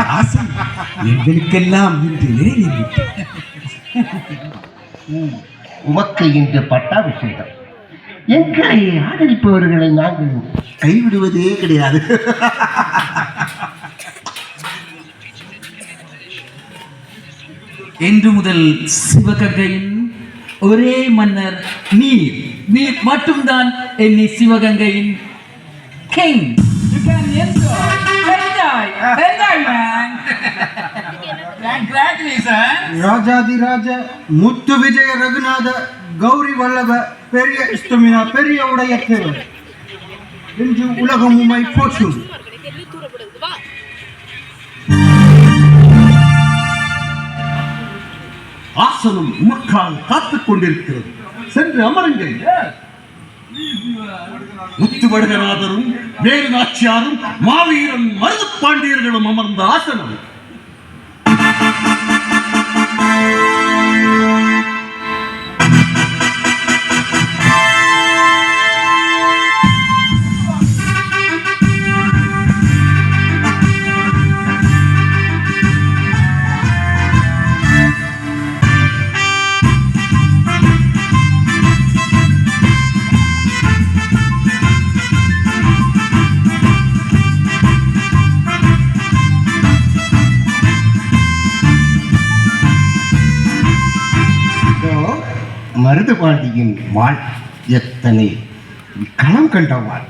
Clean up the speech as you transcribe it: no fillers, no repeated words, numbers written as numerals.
ஆசை எங்களுக்கெல்லாம் இன்று நிறைவேறிவிட்டது. உமக்கு இன்று பட்டாபிஷேகம். எங்களை ஆதரிப்பவர்களை நாங்கள் கைவிடுவதே கிடையாது. இன்று முதல் சிவகங்கையின் ஒரே மன்னர் நீர். நீர் மட்டும்தான் என்னை சிவகங்கையின் king. You can enjoy, man. Congratulations. Rajadhiraja Muthu Vijaya Ragunatha Gowri Vallabha பெரிய இஷ்டமினா பெரிய உடைய தேவர் இன்று உலகம் உம்மை போற்றும். ஆசனம் உமக்காக காத்துக் கொண்டிருக்கிறது. சென்று அமருங்கள். முத்துவடுகநாதரும் வேறு நாச்சியாரும் மாவீரன் மருது பாண்டியர்களும் அமர்ந்த ஆசனம். மருது பாண்டியின் வாழ் எத்தனை களம் கண்ட வாழ்.